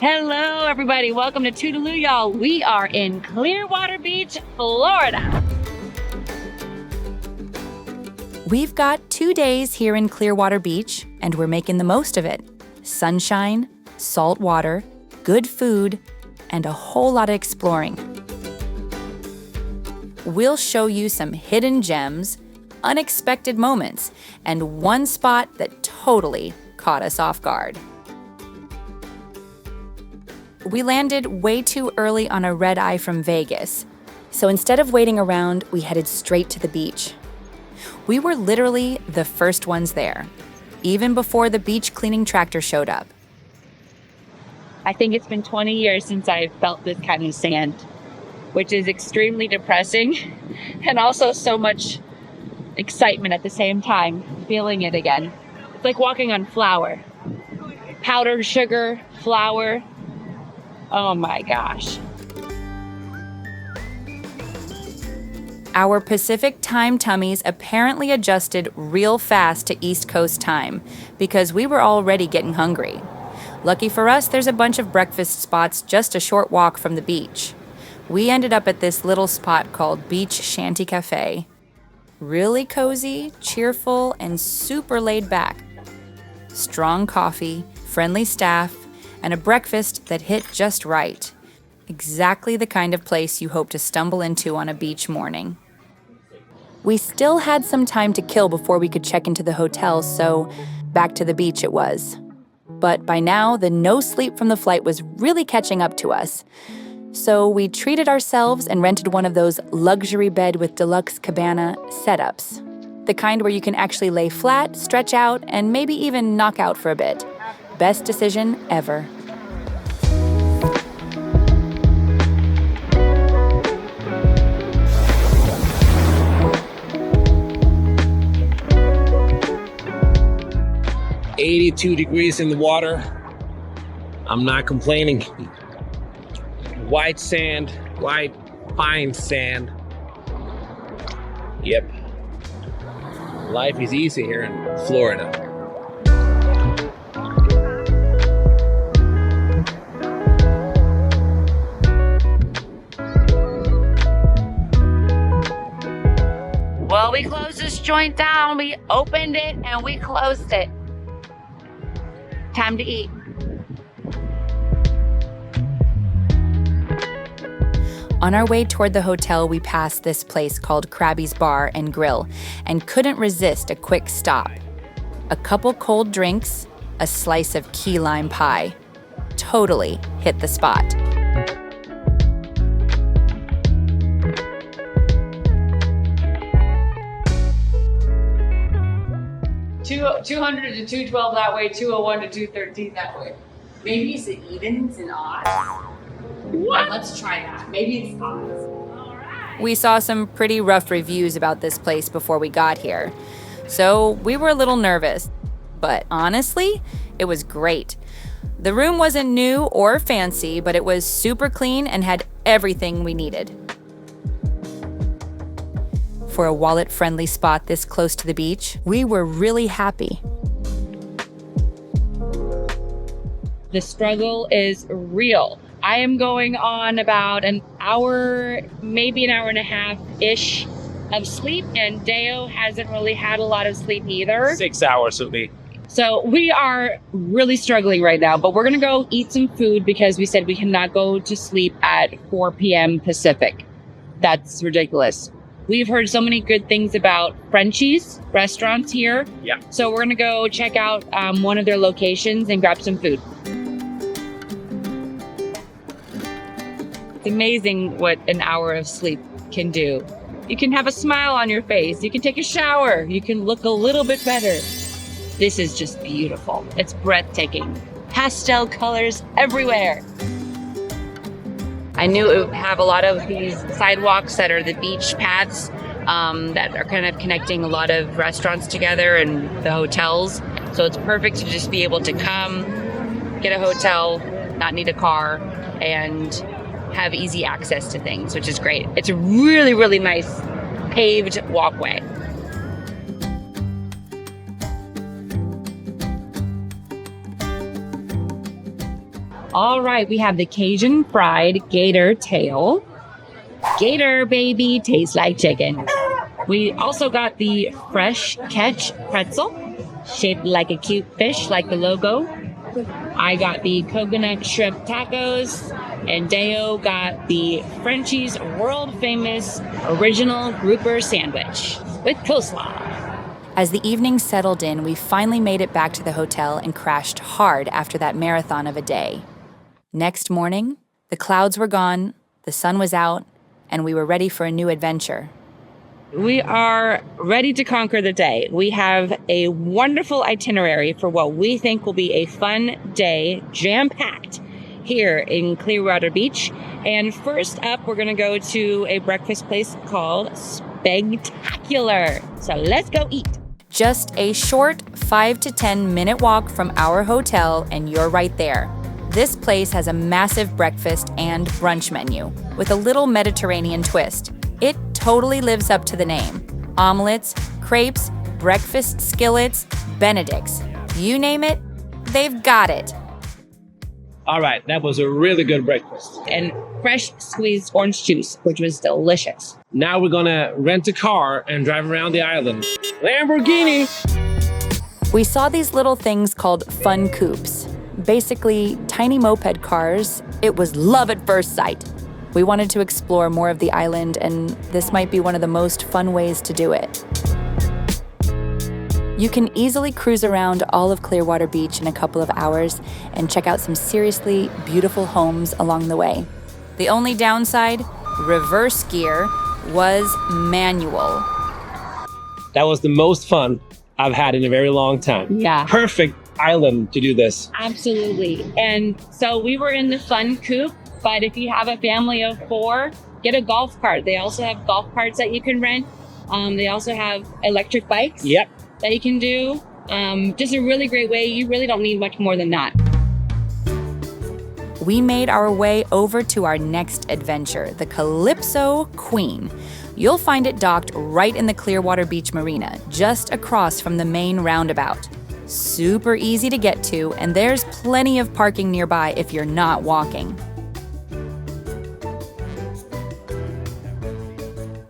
Hello, everybody. Welcome to Too-Da-Loo, y'all. We are in Clearwater Beach, Florida. We've got 2 days here in Clearwater Beach, and we're making the most of it. Sunshine, salt water, good food, and a whole lot of exploring. We'll show you some hidden gems, unexpected moments, and one spot that totally caught us off guard. We landed way too early on a red-eye from Vegas, so instead of waiting around, we headed straight to the beach. We were literally the first ones there, even before the beach cleaning tractor showed up. I think it's been 20 years since I've felt this kind of sand, which is extremely depressing and also so much excitement at the same time, feeling it again. It's like walking on flour. Powdered sugar, flour. Oh my gosh. Our Pacific time tummies apparently adjusted real fast to East Coast time because we were already getting hungry. Lucky for us, there's a bunch of breakfast spots just a short walk from the beach. We ended up at this little spot called Shanty Café. Really cozy, cheerful, and super laid back. Strong coffee, friendly staff, and a breakfast that hit just right. Exactly the kind of place you hope to stumble into on a beach morning. We still had some time to kill before we could check into the hotel, so back to the beach it was. But by now, the no sleep from the flight was really catching up to us. So we treated ourselves and rented one of those luxury bed with deluxe cabana setups. The kind where you can actually lay flat, stretch out, and maybe even knock out for a bit. Best decision ever. $82 degrees in the water. I'm not complaining. White sand, white fine sand. Yep. Life is easy here in Florida. Well, we closed this joint down. We opened it and we closed it. Time to eat. On our way toward the hotel, we passed this place called Crabby's Bar and Grill and couldn't resist a quick stop. A couple cold drinks, a slice of key lime pie. Totally hit the spot. $200 to $212 that way, $201 to $213 that way. Maybe it's the evens and odds. What? Let's try that. Maybe it's odds. All right. We saw some pretty rough reviews about this place before we got here, so we were a little nervous. But honestly, it was great. The room wasn't new or fancy, but it was super clean and had everything we needed. For a wallet-friendly spot this close to the beach, we were really happy. The struggle is real. I am going on about an hour, maybe an hour and a half-ish of sleep, and Deo hasn't really had a lot of sleep either. 6 hours with me. So we are really struggling right now, but we're gonna go eat some food because we said we cannot go to sleep at 4 p.m. Pacific. That's ridiculous. We've heard so many good things about Frenchy's restaurants here. Yeah. So we're gonna go check out one of their locations and grab some food. It's amazing what an hour of sleep can do. You can have a smile on your face. You can take a shower. You can look a little bit better. This is just beautiful. It's breathtaking. Pastel colors everywhere. I knew it would have a lot of these sidewalks that are the beach paths that are kind of connecting a lot of restaurants together and the hotels. So it's perfect to just be able to come, get a hotel, not need a car, and have easy access to things, which is great. It's a really, really nice paved walkway. All right, we have the Cajun fried gator tail. Gator, baby, tastes like chicken. We also got the fresh catch pretzel, shaped like a cute fish, like the logo. I got the coconut shrimp tacos, and Deo got the Frenchy's world-famous original grouper sandwich with coleslaw. As the evening settled in, we finally made it back to the hotel and crashed hard after that marathon of a day. Next morning, the clouds were gone, the sun was out, and we were ready for a new adventure. We are ready to conquer the day. We have a wonderful itinerary for what we think will be a fun day, jam-packed, here in Clearwater Beach. And first up, we're going to go to a breakfast place called Speggtacular. So let's go eat. Just a short 5 to 10 minute walk from our hotel, and you're right there. This place has a massive breakfast and brunch menu with a little Mediterranean twist. It totally lives up to the name. Omelets, crepes, breakfast skillets, Benedicts. You name it, they've got it. All right, that was a really good breakfast. And fresh squeezed orange juice, which was delicious. Now we're gonna rent a car and drive around the island. Lamborghini! We saw these little things called Fun Coupes. Basically, tiny moped cars. It was love at first sight. We wanted to explore more of the island, and this might be one of the most fun ways to do it. You can easily cruise around all of Clearwater Beach in a couple of hours and check out some seriously beautiful homes along the way. The only downside, reverse gear, was manual. That was the most fun I've had in a very long time. Yeah. Perfect island to do this. Absolutely. And so we were in the Fun Coupe, but if you have a family of 4, get a golf cart. They also have golf carts that you can rent. They also have electric bikes that you can do. Just a really great way. You really don't need much more than that. We made our way over to our next adventure, the Calypso Queen. You'll find it docked right in the Clearwater Beach Marina, just across from the main roundabout. Super easy to get to, and there's plenty of parking nearby if you're not walking.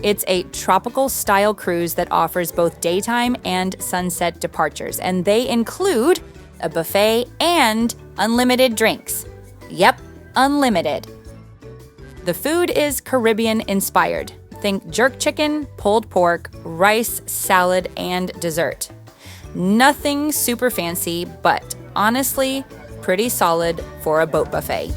It's a tropical-style cruise that offers both daytime and sunset departures, and they include a buffet and unlimited drinks. Yep, unlimited. The food is Caribbean-inspired. Think jerk chicken, pulled pork, rice, salad, and dessert. Nothing super fancy, but honestly, pretty solid for a boat buffet.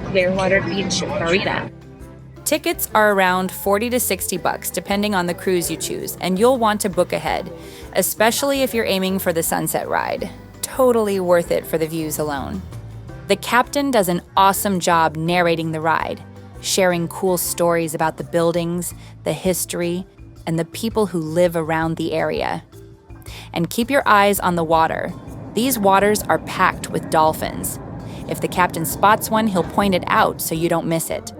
Clearwater Beach Marina. Tickets are around $40 to $60 depending on the cruise you choose, and you'll want to book ahead, especially if you're aiming for the sunset ride. Totally worth it for the views alone. The captain does an awesome job narrating the ride, sharing cool stories about the buildings, the history, and the people who live around the area. And keep your eyes on the water. These waters are packed with dolphins. If the captain spots one, he'll point it out so you don't miss it.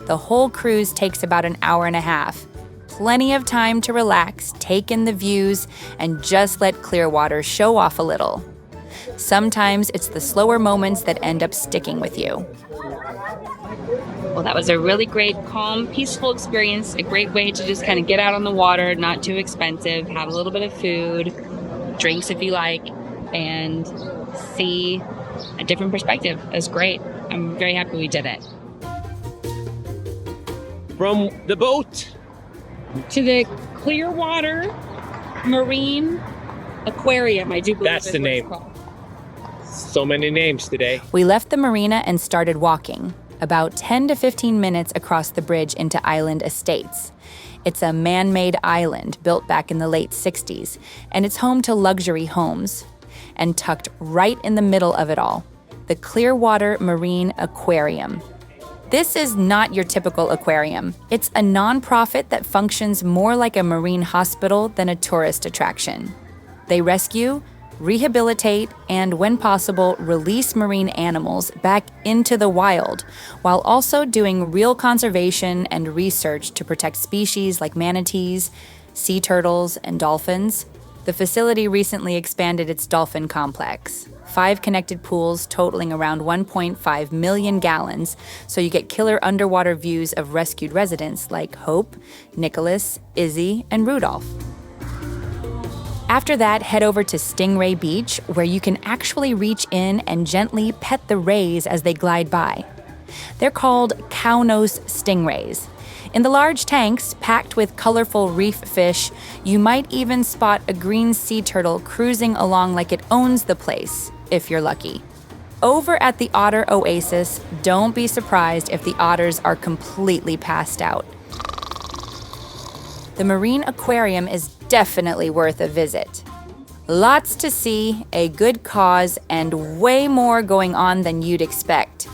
The whole cruise takes about an hour and a half. Plenty of time to relax, take in the views, and just let Clearwater show off a little. Sometimes it's the slower moments that end up sticking with you. Well, that was a really great, calm, peaceful experience. A great way to just kind of get out on the water, not too expensive, have a little bit of food, drinks if you like, and see a different perspective. It was great. I'm very happy we did it. From the boat To the Clearwater Marine Aquarium, I do believe That's is the what it's name. called. So many names today. We left the marina and started walking, about 10 to 15 minutes across the bridge into Island Estates. It's a man-made island built back in the late 60s, and it's home to luxury homes. And tucked right in the middle of it all, the Clearwater Marine Aquarium. This is not your typical aquarium. It's a nonprofit that functions more like a marine hospital than a tourist attraction. They rescue, rehabilitate, and when possible, release marine animals back into the wild, while also doing real conservation and research to protect species like manatees, sea turtles, and dolphins. The facility recently expanded its dolphin complex. 5 connected pools totaling around 1.5 million gallons, so you get killer underwater views of rescued residents like Hope, Nicholas, Izzy, and Rudolph. After that, head over to Stingray Beach, where you can actually reach in and gently pet the rays as they glide by. They're called cow-nose stingrays. In the large tanks, packed with colorful reef fish, you might even spot a green sea turtle cruising along like it owns the place, if you're lucky. Over at the Otter Oasis, don't be surprised if the otters are completely passed out. The Marine Aquarium is definitely worth a visit. Lots to see, a good cause, and way more going on than you'd expect.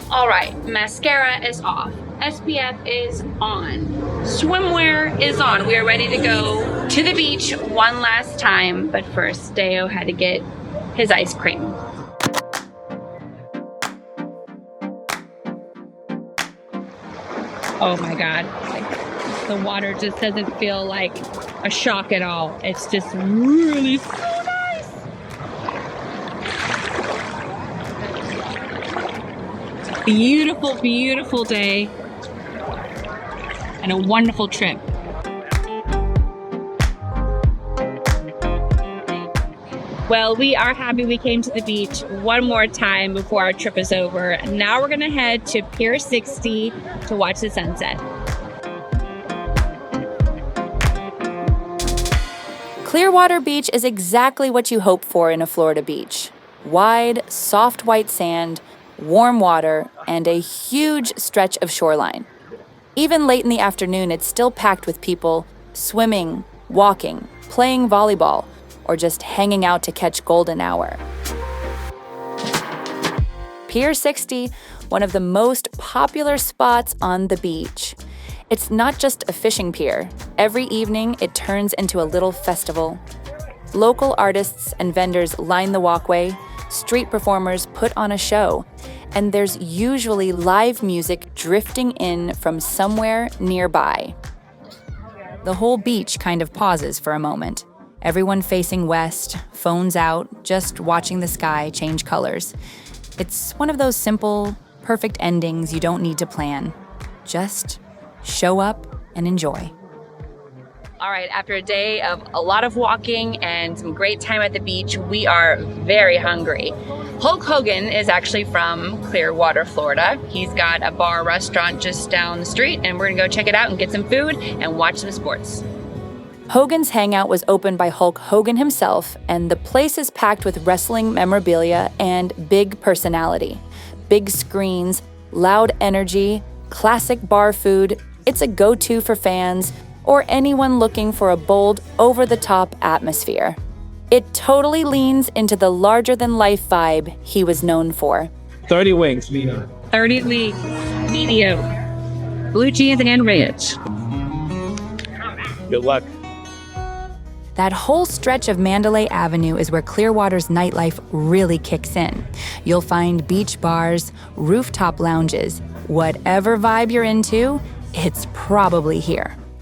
All right, mascara is off. SPF is on. Swimwear is on. We are ready to go to the beach one last time, but first, Deo had to get his ice cream. Oh my God. Like, the water just doesn't feel like a shock at all. It's just really so nice. Beautiful, beautiful day. And a wonderful trip. Well, we are happy we came to the beach one more time before our trip is over. Now we're gonna head to Pier 60 to watch the sunset. Clearwater Beach is exactly what you hope for in a Florida beach. Wide, soft white sand, warm water, and a huge stretch of shoreline. Even late in the afternoon, it's still packed with people swimming, walking, playing volleyball, or just hanging out to catch golden hour. Pier 60, one of the most popular spots on the beach. It's not just a fishing pier. Every evening, it turns into a little festival. Local artists and vendors line the walkway, street performers put on a show, and there's usually live music drifting in from somewhere nearby. The whole beach kind of pauses for a moment. Everyone facing west, phones out, just watching the sky change colors. It's one of those simple, perfect endings you don't need to plan. Just show up and enjoy. All right, after a day of a lot of walking and some great time at the beach, we are very hungry. Hulk Hogan is actually from Clearwater, Florida. He's got a bar restaurant just down the street, and we're gonna go check it out and get some food and watch some sports. Hogan's Hangout was opened by Hulk Hogan himself, and the place is packed with wrestling memorabilia and big personality. Big screens, loud energy, classic bar food. It's a go-to for fans or anyone looking for a bold, over-the-top atmosphere. It totally leans into the larger-than-life vibe he was known for. 30 wings, Vito. 30 leagues, medium, blue jeans and rich. Good luck. That whole stretch of Mandalay Avenue is where Clearwater's nightlife really kicks in. You'll find beach bars, rooftop lounges. Whatever vibe you're into, it's probably here.